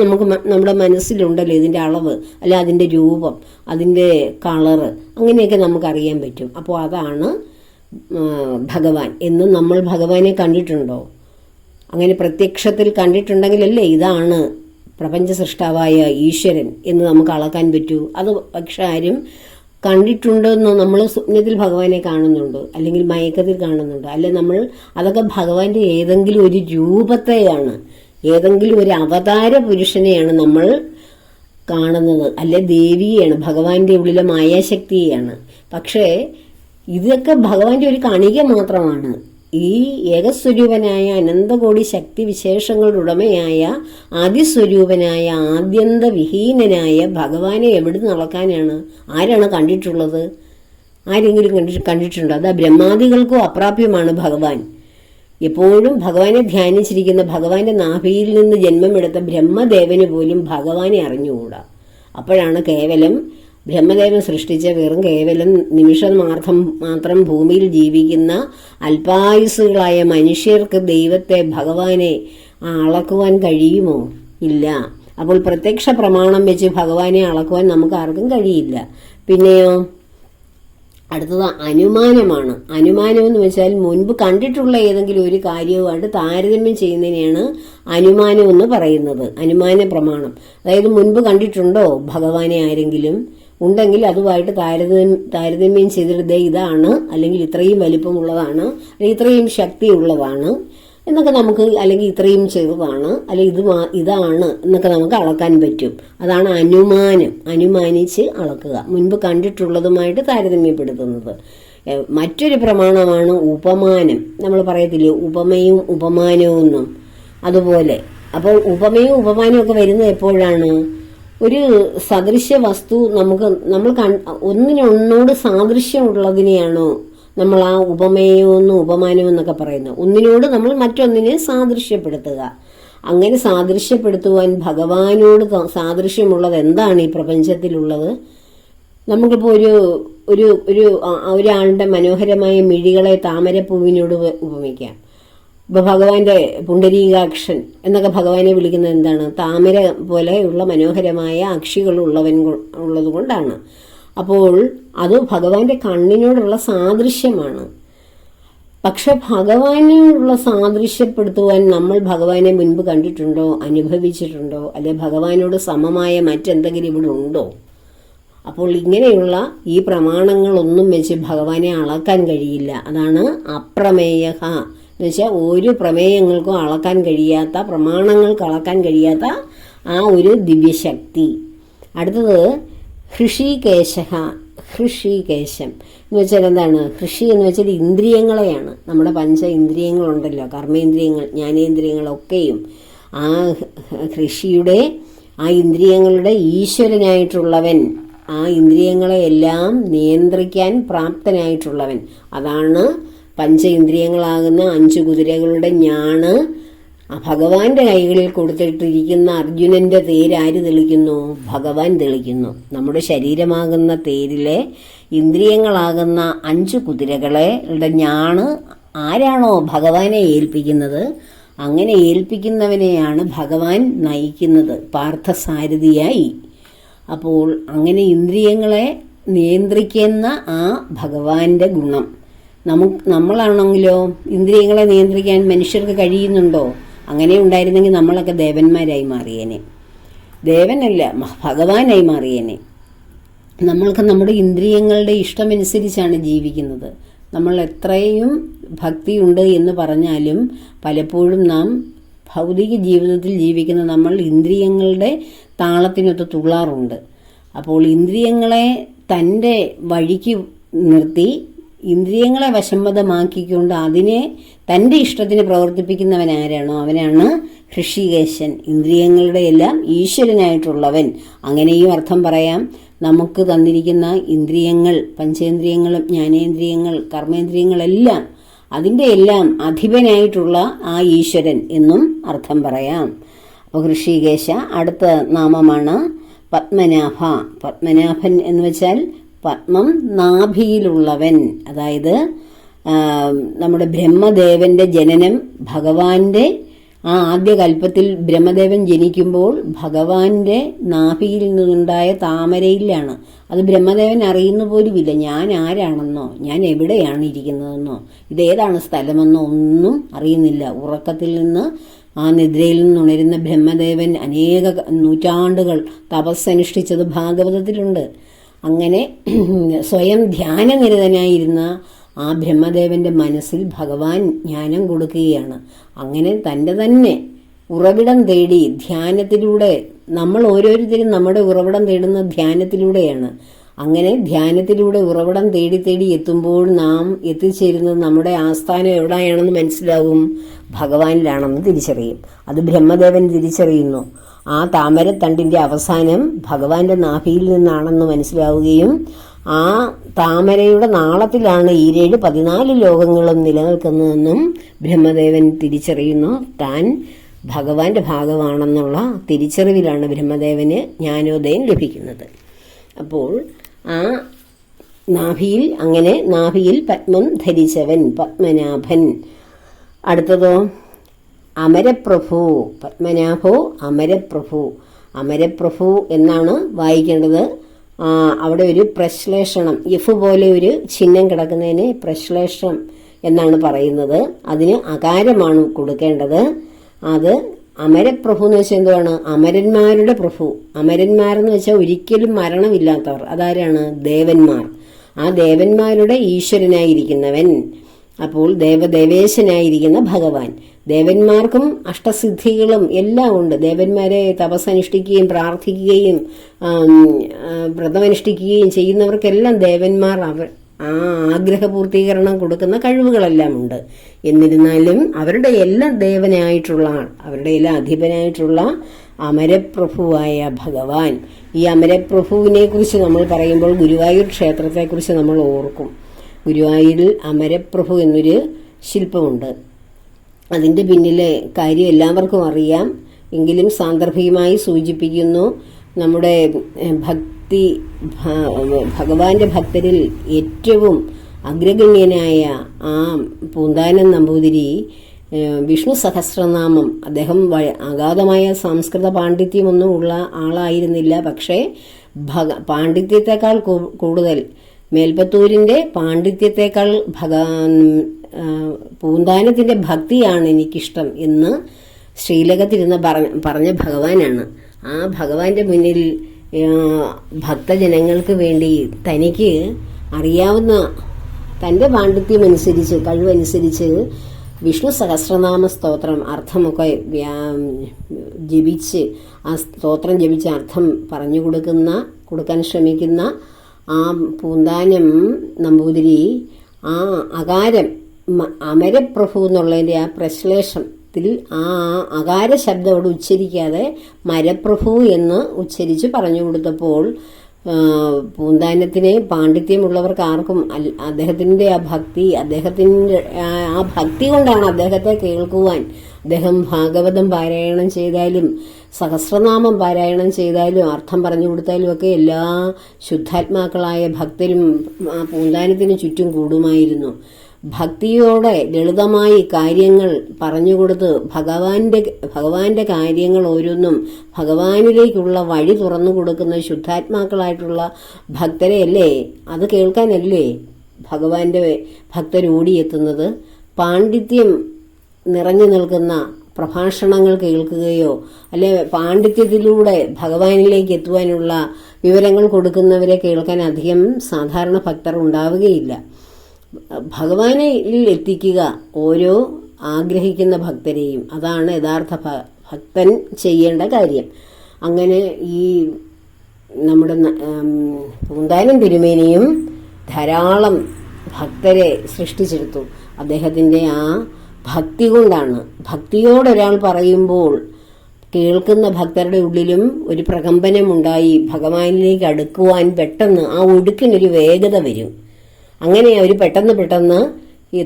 നമ്മുടെ മനസ്സിലുണ്ടല്ലോ ഇതിന്റെ അളവ്, അല്ല അതിന്റെ രൂപം, അതിന്റെ കളറ്, അങ്ങനെയൊക്കെ നമുക്ക് അറിയാൻ പറ്റും. അപ്പോൾ അതാണ് ഭഗവാൻ എന്ന്. നമ്മൾ ഭഗവാനെ കണ്ടിട്ടുണ്ടോ? അങ്ങനെ പ്രത്യക്ഷത്തിൽ കണ്ടിട്ടുണ്ടെങ്കിലല്ലേ ഇതാണ് പ്രപഞ്ച സൃഷ്ടാവായ ഈശ്വരൻ എന്ന് നമുക്ക് അളക്കാൻ പറ്റൂ. അത് പക്ഷെ ആരും കണ്ടിട്ടുണ്ടെന്ന് നമ്മൾ സ്വപ്നത്തിൽ ഭഗവാനെ കാണുന്നുണ്ട്, അല്ലെങ്കിൽ മയക്കത്തിൽ കാണുന്നുണ്ട്, അല്ലെ നമ്മൾ അതൊക്കെ ഭഗവാന്റെ ഏതെങ്കിലും ഒരു രൂപത്തെയാണ്, ഏതെങ്കിലും ഒരു അവതാര പുരുഷനെയാണ് നമ്മൾ കാണുന്നത്, അല്ലെ ദേവിയെയാണ്, ഭഗവാന്റെ ഉള്ളിലെ മായാശക്തിയെയാണ്. പക്ഷേ ഇതൊക്കെ ഭഗവാന്റെ ഒരു കണിക മാത്രമാണ്. ഈ ഏകസ്വരൂപനായ അനന്തകോടി ശക്തി വിശേഷങ്ങളുടെ ഉടമയായ ആദിസ്വരൂപനായ ആദ്യന്തവിഹീനനായ ഭഗവാനെ എവിടുന്ന് അളക്കാനാണ്? ആരാണ് കണ്ടിട്ടുള്ളത്? ആരെങ്കിലും കണ്ടിട്ടുണ്ടോ? അത് ബ്രഹ്മാദികൾക്കും അപ്രാപ്യമാണ് ഭഗവാൻ. എപ്പോഴും ഭഗവാനെ ധ്യാനിച്ചിരിക്കുന്ന, ഭഗവാന്റെ നാഭിയിൽ നിന്ന് ജന്മമെടുത്ത ബ്രഹ്മദേവന് പോലും ഭഗവാനെ അറിഞ്ഞുകൂടാ. അപ്പോഴാണ് കേവലം ബ്രഹ്മദേവൻ സൃഷ്ടിച്ച വെറും കേവലം നിമിഷമാർത്ഥം മാത്രം ഭൂമിയിൽ ജീവിക്കുന്ന അല്പായുസുകളായ മനുഷ്യർക്ക് ദൈവത്തെ, ഭഗവാനെ അളക്കുവാൻ കഴിയുമോ? ഇല്ല. അപ്പോൾ പ്രത്യക്ഷ പ്രമാണം വെച്ച് ഭഗവാനെ അളക്കുവാൻ നമുക്ക് ആർക്കും കഴിയില്ല. പിന്നെയോ അടുത്തത് അനുമാനമാണ്. അനുമാനം എന്ന് വെച്ചാൽ മുൻപ് കണ്ടിട്ടുള്ള ഏതെങ്കിലും ഒരു കാര്യവുമായിട്ട് താരതമ്യം ചെയ്യുന്നതിനെയാണ് അനുമാനം എന്ന് പറയുന്നത്. അനുമാന പ്രമാണം, അതായത് മുൻപ് കണ്ടിട്ടുണ്ടോ ഭഗവാനെ ആരെങ്കിലും? ഉണ്ടെങ്കിൽ അതുമായിട്ട് താരതമ്യം ചെയ്തിട്ട് ഇതാണ്, അല്ലെങ്കിൽ ഇത്രയും വലിപ്പമുള്ളതാണ്, അല്ലെങ്കിൽ ഇത്രയും ശക്തിയുള്ളതാണ് എന്നൊക്കെ നമുക്ക്, അല്ലെങ്കിൽ ഇത്രയും ചെറുതാണ്, അല്ലെങ്കിൽ ഇതാണ് എന്നൊക്കെ നമുക്ക് അളക്കാൻ പറ്റും. അതാണ് അനുമാനം. അനുമാനിച്ച് അളക്കുക, മുൻപ് കണ്ടിട്ടുള്ളതുമായിട്ട് താരതമ്യപ്പെടുത്തുന്നത്. മറ്റൊരു പ്രമാണമാണ് ഉപമാനം. നമ്മൾ പറയത്തില്ലേ ഉപമയും ഉപമാനവും എന്നും, അതുപോലെ. അപ്പോൾ ഉപമയും ഉപമാനവും ഒക്കെ വരുന്നത് എപ്പോഴാണ്? ഒരു സദൃശ്യ വസ്തു നമ്മൾ ഒന്നിനൊന്നോട് സാദൃശ്യമുള്ളതിനെയാണോ നമ്മൾ ആ ഉപമേയമെന്നും ഉപമാനവും എന്നൊക്കെ പറയുന്നത്? ഒന്നിനോട് നമ്മൾ മറ്റൊന്നിനെ സാദൃശ്യപ്പെടുത്തുക. അങ്ങനെ സാദൃശ്യപ്പെടുത്തുവാൻ ഭഗവാനോട് സാദൃശ്യമുള്ളത് എന്താണ് ഈ പ്രപഞ്ചത്തിലുള്ളത്? നമുക്കിപ്പോൾ ഒരാളുടെ മനോഹരമായ മിഴികളെ താമരപ്പൂവിനോട് ഉപമിക്കാം. ഇപ്പൊ ഭഗവാന്റെ പുണ്ടരീകാക്ഷൻ എന്നൊക്കെ ഭഗവാനെ വിളിക്കുന്നത് എന്താണ്? താമര പോലെയുള്ള മനോഹരമായ അക്ഷികൾ ഉള്ളത് കൊണ്ടാണ്. അപ്പോൾ അത് ഭഗവാന്റെ കണ്ണിനോടുള്ള സാദൃശ്യമാണ്. പക്ഷെ ഭഗവാനോടുള്ള സാദൃശ്യപ്പെടുത്തുവാൻ നമ്മൾ ഭഗവാനെ മുൻപ് കണ്ടിട്ടുണ്ടോ, അനുഭവിച്ചിട്ടുണ്ടോ, അല്ലെ ഭഗവാനോട് സമമായ മറ്റെന്തെങ്കിലും ഇവിടെ ഉണ്ടോ? അപ്പോൾ ഇങ്ങനെയുള്ള ഈ പ്രമാണങ്ങളൊന്നും വെച്ച് ഭഗവാനെ അളക്കാൻ കഴിയില്ല. അതാണ് അപ്രമേയ എന്ന് വെച്ചാൽ ഒരു പ്രമേയങ്ങൾക്കും അളക്കാൻ കഴിയാത്ത, പ്രമാണങ്ങൾക്ക് അളക്കാൻ കഴിയാത്ത ആ ഒരു ദിവ്യശക്തി. അടുത്തത് ഹൃഷികേശം എന്ന് വെച്ചാൽ എന്താണ്? ഹൃഷി എന്ന് വെച്ചാൽ ഇന്ദ്രിയങ്ങളെയാണ്. നമ്മുടെ 5 ഇന്ദ്രിയങ്ങളുണ്ടല്ലോ, കർമ്മേന്ദ്രിയങ്ങൾ, ജ്ഞാനേന്ദ്രിയങ്ങളൊക്കെയും ആ ഹൃഷിയുടെ, ആ ഇന്ദ്രിയങ്ങളുടെ ഈശ്വരനായിട്ടുള്ളവൻ, ആ ഇന്ദ്രിയങ്ങളെയെല്ലാം നിയന്ത്രിക്കാൻ പ്രാപ്തനായിട്ടുള്ളവൻ. അതാണ് 5 ഇന്ദ്രിയങ്ങളാകുന്ന 5 കുതിരകളുടെ ഞാണ് ഭഗവാന്റെ കൈകളിൽ കൊടുത്തിട്ടിരിക്കുന്ന അർജുനന്റെ തേര് ആര് തെളിക്കുന്നു? ഭഗവാൻ തെളിക്കുന്നു. നമ്മുടെ ശരീരമാകുന്ന തേരിലെ ഇന്ദ്രിയങ്ങളാകുന്ന 5 കുതിരകളുടെ ഞാണ് ആരാണോ ഭഗവാനെ ഏൽപ്പിക്കുന്നത്, അങ്ങനെ ഏൽപ്പിക്കുന്നവനെയാണ് ഭഗവാൻ നയിക്കുന്നത് പാർത്ഥസാരഥിയായി. അപ്പോൾ അങ്ങനെ ഇന്ദ്രിയങ്ങളെ നിയന്ത്രിക്കുന്ന ആ ഭഗവാന്റെ ഗുണം നമ്മളാണെങ്കിലോ ഇന്ദ്രിയങ്ങളെ നിയന്ത്രിക്കാൻ മനുഷ്യർക്ക് കഴിയുന്നുണ്ടോ? അങ്ങനെ ഉണ്ടായിരുന്നെങ്കിൽ നമ്മളൊക്കെ ദേവന്മാരായി മാറിയേനെ. ദേവനല്ല, ഭഗവാനായി മാറിയേനെ. നമ്മൾക്ക് നമ്മുടെ ഇന്ദ്രിയങ്ങളുടെ ഇഷ്ടമനുസരിച്ചാണ് ജീവിക്കുന്നത്. നമ്മൾ എത്രയും ഭക്തിയുണ്ട് എന്ന് പറഞ്ഞാലും പലപ്പോഴും നാം ഭൗതിക ജീവിതത്തിൽ ജീവിക്കുന്ന നമ്മൾ ഇന്ദ്രിയങ്ങളുടെ താളത്തിനൊത്ത് തുള്ളാറുണ്ട്. അപ്പോൾ ഇന്ദ്രിയങ്ങളെ തൻ്റെ വഴിക്ക് നിർത്തി ഇന്ദ്രിയങ്ങളെ വശംവദമാക്കിക്കൊണ്ട് അതിനെ തൻ്റെ ഇഷ്ടത്തിന് പ്രവർത്തിപ്പിക്കുന്നവൻ ആരാണോ അവനാണ് ഹൃഷികേശൻ, ഇന്ദ്രിയങ്ങളുടെ എല്ലാം ഈശ്വരനായിട്ടുള്ളവൻ. അങ്ങനെയും അർത്ഥം പറയാം. നമുക്ക് തന്നിരിക്കുന്ന ഇന്ദ്രിയങ്ങൾ, പഞ്ചേന്ദ്രിയങ്ങളും ജ്ഞാനേന്ദ്രിയങ്ങൾ, കർമ്മേന്ദ്രിയങ്ങളെല്ലാം അതിൻ്റെ എല്ലാം അധിപനായിട്ടുള്ള ആ ഈശ്വരൻ എന്നും അർത്ഥം പറയാം. അപ്പോൾ ഹൃഷികേശ. അടുത്ത നാമമാണ് പത്മനാഭ. പത്മനാഭൻ എന്ന് വെച്ചാൽ പത്മം നാഭിയിലുള്ളവൻ. അതായത് നമ്മുടെ ബ്രഹ്മദേവന്റെ ജനനം ഭഗവാന്റെ ആ ആദ്യ കൽപ്പത്തിൽ ബ്രഹ്മദേവൻ ജനിക്കുമ്പോൾ ഭഗവാന്റെ നാഭിയിൽ നിന്നുണ്ടായ താമരയിലാണ്. അത് ബ്രഹ്മദേവൻ അറിയുന്ന പോലുമില്ല. ഞാൻ ആരാണെന്നോ ഞാൻ എവിടെയാണ് ഇരിക്കുന്നതെന്നോ ഇതേതാണ് സ്ഥലമെന്നോ ഒന്നും അറിയുന്നില്ല. ഉറക്കത്തിൽ നിന്ന് ആ നിദ്രയിൽ നിന്നുണരുന്ന ബ്രഹ്മദേവൻ അനേക നൂറ്റാണ്ടുകൾ തപസ്സനുഷ്ഠിച്ചത് ഭാഗവതത്തിലുണ്ട്. അങ്ങനെ സ്വയം ധ്യാനനിരതനായിരുന്ന ആ ബ്രഹ്മദേവന്റെ മനസ്സിൽ ഭഗവാൻ ജ്ഞാനം കൊടുക്കുകയാണ്. അങ്ങനെ തൻ്റെ തന്നെ ഉറവിടം തേടി ധ്യാനത്തിലൂടെ, നമ്മൾ ഓരോരുത്തരും നമ്മുടെ ഉറവിടം തേടുന്ന ധ്യാനത്തിലൂടെയാണ്. അങ്ങനെ ധ്യാനത്തിലൂടെ ഉറവിടം തേടി തേടി എത്തുമ്പോൾ നാം എത്തിച്ചേരുന്നത് നമ്മുടെ ആസ്ഥാനം എവിടെയാണെന്ന് മനസ്സിലാവും, ഭഗവാനിലാണെന്ന് തിരിച്ചറിയും. അത് ബ്രഹ്മദേവൻ തിരിച്ചറിയുന്നു. ആ താമരത്തണ്ടിന്റെ അവസാനം ഭഗവാന്റെ നാഭിയിൽ നിന്നാണെന്ന് മനസ്സിലാവുകയും ആ താമരയുടെ നാളത്തിലാണ് 14 ലോകങ്ങളും നിലനിൽക്കുന്നതെന്നും ബ്രഹ്മദേവൻ തിരിച്ചറിയുന്നു. താൻ ഭഗവാന്റെ ഭാഗമാണെന്നുള്ള തിരിച്ചറിവിലാണ് ബ്രഹ്മദേവന് ജ്ഞാനോദയം ലഭിക്കുന്നത്. അപ്പോൾ ആ നാഭിയിൽ പത്മം ധരിച്ചവൻ പത്മനാഭൻ. അടുത്തതോ അമരപ്രഭു. പത്മനാഭോ അമരപ്രഭു. അമരപ്രഭു എന്നാണ് വായിക്കേണ്ടത്. അവിടെ ഒരു പ്രശ്ലേഷണം, എഫ് പോലെ ഒരു ചിഹ്നം കിടക്കുന്നതിന് പ്രശ്ലേഷണം എന്നാണ് പറയുന്നത്. അതിന് അകാരമാണ് കൊടുക്കേണ്ടത്. അത് അമരപ്രഭു എന്ന് വെച്ചാൽ എന്തുവാണ്? അമരന്മാരുടെ പ്രഭു. അമരന്മാരെന്ന് വെച്ചാൽ ഒരിക്കലും മരണമില്ലാത്തവർ. അതാരാണ്? ദേവന്മാർ. ആ ദേവന്മാരുടെ ഈശ്വരനായിരിക്കുന്നവൻ. അപ്പോൾ ദേവേശനായിരിക്കുന്ന ഭഗവാൻ. ദേവന്മാർക്കും അഷ്ടസിദ്ധികളും എല്ലാം ഉണ്ട്. ദേവന്മാരെ തപസ്സനുഷ്ഠിക്കുകയും പ്രാർത്ഥിക്കുകയും വ്രതമനുഷ്ഠിക്കുകയും ചെയ്യുന്നവർക്കെല്ലാം ദേവന്മാർ ആ ആഗ്രഹപൂർത്തീകരണം കൊടുക്കുന്ന കഴിവുകളെല്ലാം ഉണ്ട്. എന്നിരുന്നാലും അവരുടെ എല്ലാം ദേവനായിട്ടുള്ള ആൾ, അവരുടെ എല്ലാം അധിപനായിട്ടുള്ള അമരപ്രഭുവായ ഭഗവാൻ. ഈ അമരപ്രഭുവിനെ കുറിച്ച് നമ്മൾ പറയുമ്പോൾ ഗുരുവായൂർ ക്ഷേത്രത്തെക്കുറിച്ച് നമ്മൾ ഓർക്കും. ഗുരുവായൂരിൽ അമരപ്രഭു എന്നൊരു ശില്പമുണ്ട്. അതിൻ്റെ പിന്നിലെ കാര്യം എല്ലാവർക്കും അറിയാം. എങ്കിലും സാന്ദർഭികമായി സൂചിപ്പിക്കുന്നു. നമ്മുടെ ഭഗവാന്റെ ഭക്തരിൽ ഏറ്റവും അഗ്രഗണ്യനായ ആ പൂന്താനം നമ്പൂതിരി വിഷ്ണു സഹസ്രനാമം, അദ്ദേഹം അഗാധമായ സംസ്കൃത പാണ്ഡിത്യമൊന്നും ഉള്ള ആളായിരുന്നില്ല. പക്ഷേ പാണ്ഡിത്യത്തെക്കാൾ കൂടുതൽ മേൽപ്പത്തൂരിൻ്റെ പാണ്ഡിത്യത്തെക്കാൾ പൂന്താനത്തിൻ്റെ ഭക്തിയാണ് എനിക്കിഷ്ടം എന്ന് ശ്രീലകത്തിരുന്ന് പറഞ്ഞ ഭഗവാനാണ്. ആ ഭഗവാന്റെ മുന്നിൽ ഭക്തജനങ്ങൾക്ക് വേണ്ടി തനിക്ക് അറിയാവുന്ന തൻ്റെ പാണ്ഡിത്യമനുസരിച്ച്, കഴിവനുസരിച്ച് വിഷ്ണു സഹസ്രനാമ സ്തോത്രം അർത്ഥമൊക്കെ ജപിച്ച്, ആ സ്തോത്രം ജപിച്ച് അർത്ഥം പറഞ്ഞു കൊടുക്കാൻ ശ്രമിക്കുന്ന ആ പൂന്താനം നമ്പൂതിരി ആ അകാരം അമരപ്രഭു എന്നുള്ളതിൻ്റെ ആ പ്രശ്ലേഷത്തിൽ ആ അകാര ശബ്ദം അവിടെ ഉച്ചരിക്കാതെ മരപ്രഭു എന്ന് ഉച്ചരിച്ച് പറഞ്ഞു കൊടുത്തപ്പോൾ പൂന്താനത്തിന് പാണ്ഡിത്യമുള്ളവർക്ക് ആർക്കും അദ്ദേഹത്തിൻ്റെ ആ ഭക്തി, അദ്ദേഹത്തിൻ്റെ ആ ഭക്തി കൊണ്ടാണ് അദ്ദേഹത്തെ കേൾക്കുവാൻ, അദ്ദേഹം ഭാഗവതം പാരായണം ചെയ്താലും സഹസ്രനാമം പാരായണം ചെയ്താലും അർത്ഥം പറഞ്ഞു കൊടുത്താലും ഒക്കെ എല്ലാ ശുദ്ധാത്മാക്കളായ ഭക്തരും ആ പൂന്താനത്തിന് ചുറ്റും കൂടുമായിരുന്നു. ഭക്തിയോടെ ലളിതമായി കാര്യങ്ങൾ പറഞ്ഞുകൊടുത്ത് ഭഗവാന്റെ കാര്യങ്ങൾ ഓരോന്നും ഭഗവാനിലേക്കുള്ള വഴി തുറന്നു കൊടുക്കുന്ന ശുദ്ധാത്മാക്കളായിട്ടുള്ള ഭക്തരെയല്ലേ, അത് കേൾക്കാനല്ലേ ഭഗവാന്റെ ഭക്തരോടിയെത്തുന്നത്. പാണ്ഡിത്യം നിറഞ്ഞു നിൽക്കുന്ന പ്രഭാഷണങ്ങൾ കേൾക്കുകയോ അല്ലെ പാണ്ഡിത്യത്തിലൂടെ ഭഗവാനിലേക്ക് എത്തുവാനുള്ള വിവരങ്ങൾ കൊടുക്കുന്നവരെ കേൾക്കാൻ അധികം സാധാരണ ഭക്തർ ഉണ്ടാവുകയില്ല. ഭഗവാനിൽ എത്തിക്കുക ഓരോ ആഗ്രഹിക്കുന്ന ഭക്തരെയും. അതാണ് യഥാർത്ഥ ഭക്തൻ ചെയ്യേണ്ട കാര്യം. അങ്ങനെ ഈ നമ്മുടെ പൂന്താനം തിരുമേനിയും ധാരാളം ഭക്തരെ സൃഷ്ടിച്ചെടുത്തു. അദ്ദേഹത്തിൻ്റെ ആ ഭക്തി കൊണ്ടാണ്. ഭക്തിയോടൊരാൾ പറയുമ്പോൾ കേൾക്കുന്ന ഭക്തരുടെ ഉള്ളിലും ഒരു പ്രകമ്പനമുണ്ടായി ഭഗവാനിലേക്ക് അടുക്കുവാൻ പെട്ടെന്ന് ആ ഒഴുക്കിനൊരു വേഗത വരും. അങ്ങനെ അവർ പെട്ടെന്ന്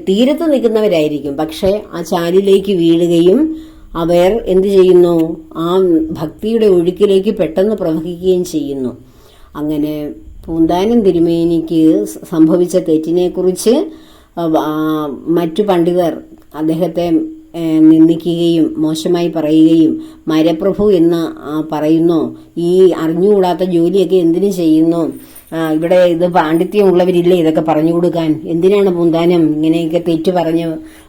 തീരത്ത് നിൽക്കുന്നവരായിരിക്കും, പക്ഷെ ആ ചാലിലേക്ക് വീഴുകയും അവർ എന്ത് ചെയ്യുന്നു, ആ ഭക്തിയുടെ ഒഴുക്കിലേക്ക് പെട്ടെന്ന് പ്രവഹിക്കുകയും ചെയ്യുന്നു. അങ്ങനെ പൂന്താനം തിരുമേനിക്ക് സംഭവിച്ച തെറ്റിനെക്കുറിച്ച് മറ്റു പണ്ഡിതർ അദ്ദേഹത്തെ നിന്ദിക്കുകയും മോശമായി പറയുകയും മരപ്രഭു എന്ന് പറയുന്നു, ഈ അറിഞ്ഞുകൂടാത്ത ജോലിയൊക്കെ എന്തിനു ചെയ്യുന്നു, ഇവിടെ ഇത് പാണ്ഡിത്യമുള്ളവരില്ലേ ഇതൊക്കെ പറഞ്ഞു കൊടുക്കാൻ, എന്തിനാണ് പൂന്താനം ഇങ്ങനെയൊക്കെ തെറ്റ് പറഞ്ഞ്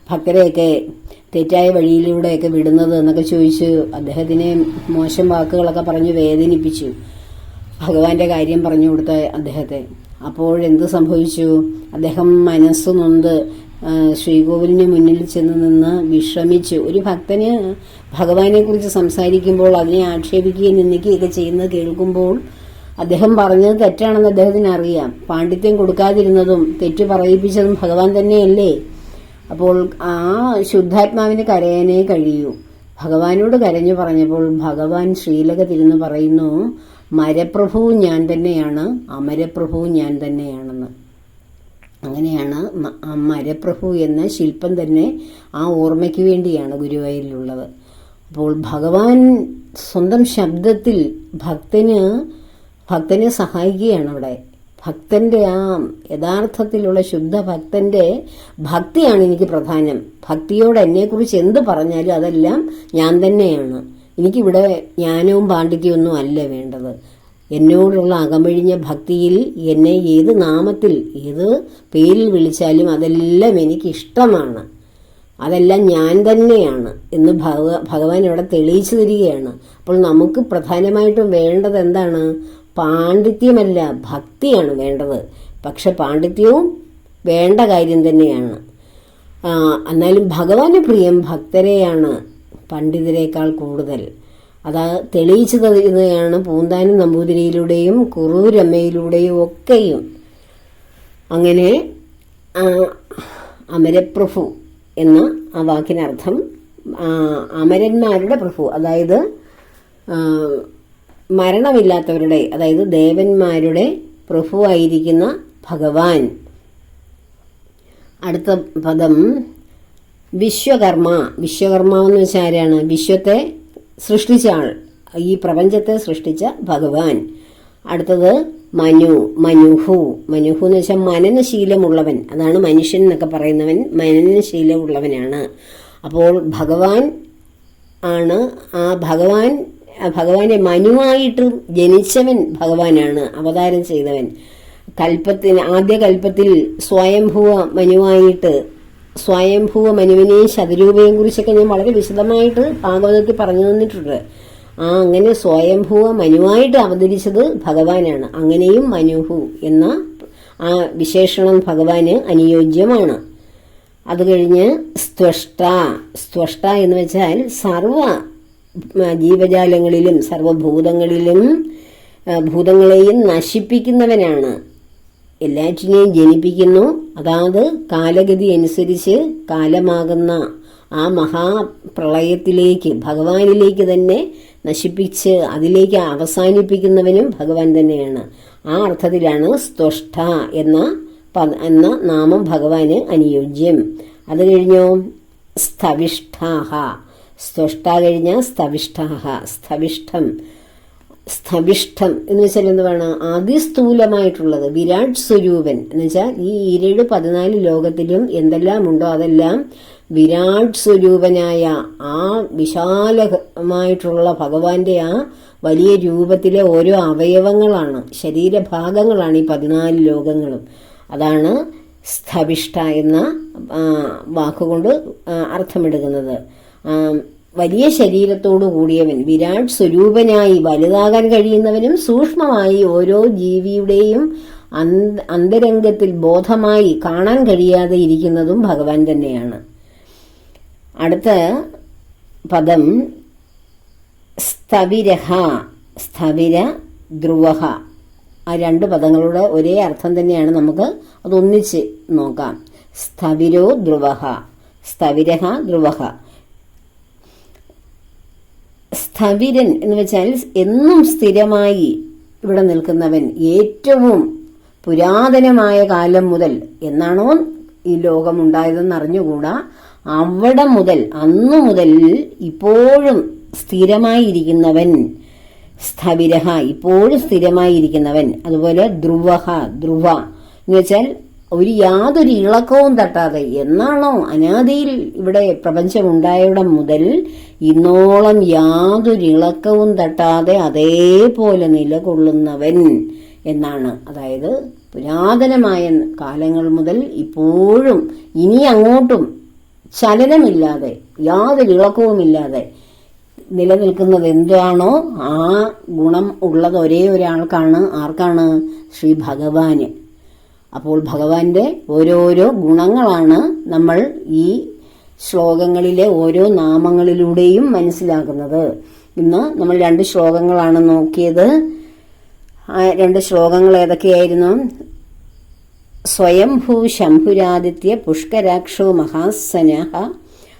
ഭക്തരെയൊക്കെ തെറ്റായ വഴിയിലൂടെയൊക്കെ വിടുന്നത് എന്നൊക്കെ ചോദിച്ച് അദ്ദേഹത്തിനെ മോശം വാക്കുകളൊക്കെ പറഞ്ഞ് വേദനിപ്പിച്ചു. ഭഗവാന്റെ കാര്യം പറഞ്ഞു കൊടുത്ത അദ്ദേഹത്തെ. അപ്പോഴെന്ത് സംഭവിച്ചു? അദ്ദേഹം മനസ്സ് നൊന്ത് ശ്രീകോവിലിന് മുന്നിൽ ചെന്ന് നിന്ന് വിഷമിച്ചു. ഒരു ഭക്തന് ഭഗവാനെ കുറിച്ച് സംസാരിക്കുമ്പോൾ അതിനെ ആക്ഷേപിക്കുകയും നിന്ദിക്കുകയൊക്കെ ചെയ്യുന്നത് കേൾക്കുമ്പോൾ അദ്ദേഹം പറഞ്ഞത് തെറ്റാണെന്ന് അദ്ദേഹത്തിന് അറിയാം. പാണ്ഡിത്യം കൊടുക്കാതിരുന്നതും തെറ്റ് പറയിപ്പിച്ചതും ഭഗവാൻ തന്നെയല്ലേ. അപ്പോൾ ആ ശുദ്ധാത്മാവിന് കരയാനേ കഴിയൂ. ഭഗവാനോട് കരഞ്ഞു പറഞ്ഞപ്പോൾ ഭഗവാൻ ശ്രീലക തിരുന്ന് പറയുന്നു, മരപ്രഭുവും ഞാൻ തന്നെയാണ്, അമരപ്രഭുവും ഞാൻ തന്നെയാണെന്ന്. അങ്ങനെയാണ് മരപ്രഭു എന്ന ശില്പം തന്നെ ആ ഓർമ്മയ്ക്ക് വേണ്ടിയാണ് ഗുരുവായൂരിലുള്ളത്. അപ്പോൾ ഭഗവാൻ സ്വന്തം ശബ്ദത്തിൽ ഭക്തനെ സഹായിക്കുകയാണ് അവിടെ. ഭക്തന്റെ ആ യഥാർത്ഥത്തിലുള്ള ശുദ്ധ ഭക്തന്റെ ഭക്തിയാണ് എനിക്ക് പ്രധാനം. ഭക്തിയോട് എന്നെക്കുറിച്ച് എന്ത് പറഞ്ഞാലും അതെല്ലാം ഞാൻ തന്നെയാണ്. എനിക്കിവിടെ ജ്ഞാനവും പാണ്ഡിത്യമൊന്നും അല്ല വേണ്ടത്. എന്നോടുള്ള അകമഴിഞ്ഞ ഭക്തിയിൽ എന്നെ ഏത് നാമത്തിൽ ഏത് പേരിൽ വിളിച്ചാലും അതെല്ലാം എനിക്കിഷ്ടമാണ്, അതെല്ലാം ഞാൻ തന്നെയാണ് എന്ന് ഭഗവാൻ ഇവിടെ തെളിയിച്ചു തരികയാണ്. അപ്പോൾ നമുക്ക് പ്രധാനമായിട്ടും വേണ്ടത് എന്താണ്? പാണ്ഡിത്യമല്ല, ഭക്തിയാണ് വേണ്ടത്. പക്ഷെ പാണ്ഡിത്യവും വേണ്ട കാര്യം തന്നെയാണ്. എന്നാലും ഭഗവാന് പ്രിയം ഭക്തരെയാണ് പണ്ഡിതരേക്കാൾ കൂടുതൽ. അത് തെളിയിച്ചു തരുന്നതാണ് പൂന്താനം നമ്പൂതിരിയിലൂടെയും കുറൂരമ്മയിലൂടെയും ഒക്കെയും. അങ്ങനെ അമരപ്രഭു എന്ന ആ വാക്കിനർത്ഥം അമരന്മാരുടെ പ്രഭു, അതായത് മരണമില്ലാത്തവരുടെ, അതായത് ദേവന്മാരുടെ പ്രഭുവായിരിക്കുന്ന ഭഗവാൻ. അടുത്ത പദം വിശ്വകർമ്മ. വിശ്വകർമ്മ എന്ന് വെച്ചാൽ ആരാണ്? വിശ്വത്തെ സൃഷ്ടിച്ച ആൾ, ഈ പ്രപഞ്ചത്തെ സൃഷ്ടിച്ച ഭഗവാൻ. അടുത്തത് മനുഹു. മനുഹു എന്ന് വെച്ചാൽ മനനശീലമുള്ളവൻ, അതാണ് മനുഷ്യൻ എന്നൊക്കെ പറയുന്നവൻ മനനശീലമുള്ളവനാണ്. അപ്പോൾ ഭഗവാൻ ആണ് ആ ഭഗവാനെ മനുവായിട്ട് ജനിച്ചവൻ ഭഗവാനാണ്, അവതാരം ചെയ്തവൻ. ആദ്യ കൽപ്പത്തിൽ സ്വയംഭുവ മനുവിനെയും ശതരൂപയെയും കുറിച്ചൊക്കെ ഞാൻ വളരെ വിശദമായിട്ട് ഭാഗവതത്തിൽ പറഞ്ഞു തന്നിട്ടുണ്ട്. അങ്ങനെ സ്വയംഭുവ മനുവായിട്ട് അവതരിച്ചത് ഭഗവാനാണ്. അങ്ങനെയും മനുഹു എന്ന ആ വിശേഷണം ഭഗവാന് അനുയോജ്യമാണ്. അത് കഴിഞ്ഞ് സ്ത്വഷ്ട എന്ന് വെച്ചാൽ സർവ ജീവജാലങ്ങളിലും ഭൂതങ്ങളെയും നശിപ്പിക്കുന്നവനാണ്. എല്ലാറ്റിനെയും ജനിപ്പിക്കുന്നു. അതായത് കാലഗതി അനുസരിച്ച് കാലമാകുന്ന ആ മഹാപ്രളയത്തിലേക്ക് ഭഗവാനിലേക്ക് തന്നെ നശിപ്പിച്ച് അതിലേക്ക് അവസാനിപ്പിക്കുന്നവനും ഭഗവാൻ തന്നെയാണ്. ആ അർത്ഥത്തിലാണ് സ്ത്വഷ്ട എന്ന നാമം ഭഗവാന് അനുയോജ്യം. അത് കഴിഞ്ഞോ സ്ഥവിഷ്ഠാഹ. സ്ത്വഷ്ട കഴിഞ്ഞ സ്ഥവിഷ്ഠാഹ. സ്ഥവിഷ്ഠം എന്ന് വെച്ചാൽ എന്തുവാണ്? അതിസ്ഥൂലമായിട്ടുള്ളത്, വിരാട് സ്വരൂപൻ എന്ന് വെച്ചാൽ ഈ 14 ലോകത്തിലും എന്തെല്ലാം ഉണ്ടോ അതെല്ലാം വിരാട് സ്വരൂപനായ ആ വിശാലമായിട്ടുള്ള ഭഗവാന്റെ ആ വലിയ രൂപത്തിലെ ഓരോ അവയവങ്ങളാണ്, ശരീരഭാഗങ്ങളാണ് ഈ 14 ലോകങ്ങളും. അതാണ് സ്ഥവിഷ്ഠ എന്ന വാക്കുകൊണ്ട് അർത്ഥമെടുക്കുന്നത്. വലിയ ശരീരത്തോടു കൂടിയവൻ, വിരാട് സ്വരൂപനായി വലുതാകാൻ കഴിയുന്നവനും സൂക്ഷ്മമായി ഓരോ ജീവിയുടെയും അന്തരംഗത്തിൽ ബോധമായി കാണാൻ കഴിയാതെ ഇരിക്കുന്നതും ഭഗവാൻ തന്നെയാണ്. അടുത്ത പദം സ്ഥവിരഹ, സ്ഥവിര ധ്രുവഹ. ആ രണ്ട് പദങ്ങളുടെ ഒരേ അർത്ഥം തന്നെയാണ്. നമുക്ക് അതൊന്നിച്ച് നോക്കാം. സ്ഥവിരോ ധ്രുവഹ, സ്ഥവിരഹ ധ്രുവഹ. സ്ഥവിരൻ എന്ന് വെച്ചാൽ എന്നും സ്ഥിരമായി ഇവിടെ നിൽക്കുന്നവൻ, ഏറ്റവും പുരാതനമായ കാലം മുതൽ, എന്നാണോ ഈ ലോകമുണ്ടായതെന്ന് അറിഞ്ഞുകൂടാ, അവിടെ മുതൽ, അന്നു മുതൽ ഇപ്പോഴും സ്ഥിരമായിരിക്കുന്നവൻ. സ്ഥവിരഹ, ഇപ്പോഴും സ്ഥിരമായിരിക്കുന്നവൻ. അതുപോലെ ധ്രുവഹ, ധ്രുവ എന്ന് വെച്ചാൽ യാതൊരു ഇളക്കവും തട്ടാതെ, എന്നാണോ അനാദിയിൽ ഇവിടെ പ്രപഞ്ചമുണ്ടായവിടെ മുതൽ ഇന്നോളം യാതൊരു ഇളക്കവും തട്ടാതെ അതേപോലെ നിലകൊള്ളുന്നവൻ എന്നാണ്. അതായത് പുരാതനമായ കാലങ്ങൾ മുതൽ ഇപ്പോഴും ഇനി അങ്ങോട്ടും ചലനമില്ലാതെ, യാതൊരു ഇളക്കവുമില്ലാതെ നിലനിൽക്കുന്നത് എന്താണോ ആ ഗുണം ഉള്ളത് ഒരേ ഒരാൾക്കാണ്. ആർക്കാണ്? ശ്രീ ഭഗവാന്. അപ്പോൾ ഭഗവാന്റെ ഓരോരോ ഗുണങ്ങളാണ് നമ്മൾ ഈ ശ്ലോകങ്ങളിലെ ഓരോ നാമങ്ങളിലൂടെയും മനസ്സിലാക്കുന്നത്. ഇന്ന് നമ്മൾ 2 ശ്ലോകങ്ങളാണ് നോക്കിയത്. 2 ശ്ലോകങ്ങൾ ഏതൊക്കെയായിരുന്നു? സ്വയംഭൂ ശംഭുരാദിത്യ പുഷ്കരാക്ഷോ മഹാസനഃ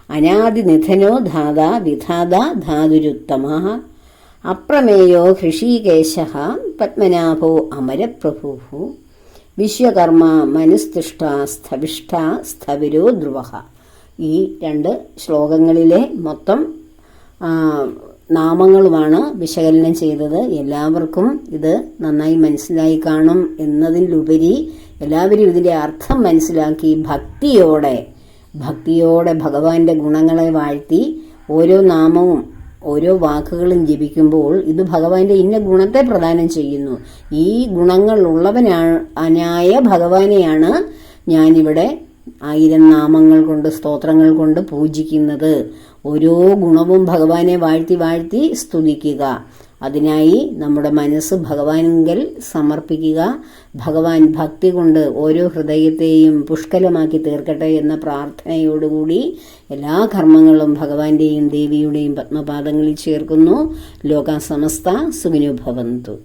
അനാദിനിധനോ ധാതാ വിധാതാ ധാതുരുത്തമഃ അപ്രമേയോ ഹൃഷീകേശഃ പത്മനാഭോ അമരപ്രഭുഃ വിശ്വകർമ്മ മനുസ്തിഷ്ഠ സ്ഥവിഷ്ഠ സ്ഥവിരോ ധ്രുവഃ. ഈ 2 ശ്ലോകങ്ങളിലെ മൊത്തം നാമങ്ങളുമാണ് വിശകലനം ചെയ്തത്. എല്ലാവർക്കും ഇത് നന്നായി മനസ്സിലായി കാണും എന്നതിലുപരി എല്ലാവരും ഇതിന്റെ അർത്ഥം മനസ്സിലാക്കി ഭക്തിയോടെ ഭഗവാന്റെ ഗുണങ്ങളെ വാഴ്ത്തി ഓരോ നാമവും ഓരോ വാക്കുകളും ജപിക്കുമ്പോൾ ഇത് ഭഗവാന്റെ ഇന്ന ഗുണത്തെ പ്രദാനം ചെയ്യുന്നു. ഈ ഗുണങ്ങൾ ഉള്ളവനായ ഭഗവാനെയാണ് ഞാനിവിടെ 1000 നാമങ്ങൾ കൊണ്ട്, സ്തോത്രങ്ങൾ കൊണ്ട് പൂജിക്കുന്നത്. ഓരോ ഗുണവും ഭഗവാനെ വാഴ്ത്തി വാഴ്ത്തി സ്തുതിക്കുക. അതിനായി നമ്മുടെ മനസ്സ് ഭഗവാനെങ്കിൽ സമർപ്പിക്കുക. ഭഗവാൻ ഭക്തി കൊണ്ട് ഓരോ ഹൃദയത്തെയും പുഷ്കലമാക്കി തീർക്കട്ടെ എന്ന പ്രാർത്ഥനയോടുകൂടി എല്ലാ കർമ്മങ്ങളും ഭഗവാന്റെയും ദേവിയുടെയും പത്മപാദങ്ങളിൽ ചേർക്കുന്നു. ലോകാ സമസ്ത സുഖിനോ ഭവന്തു.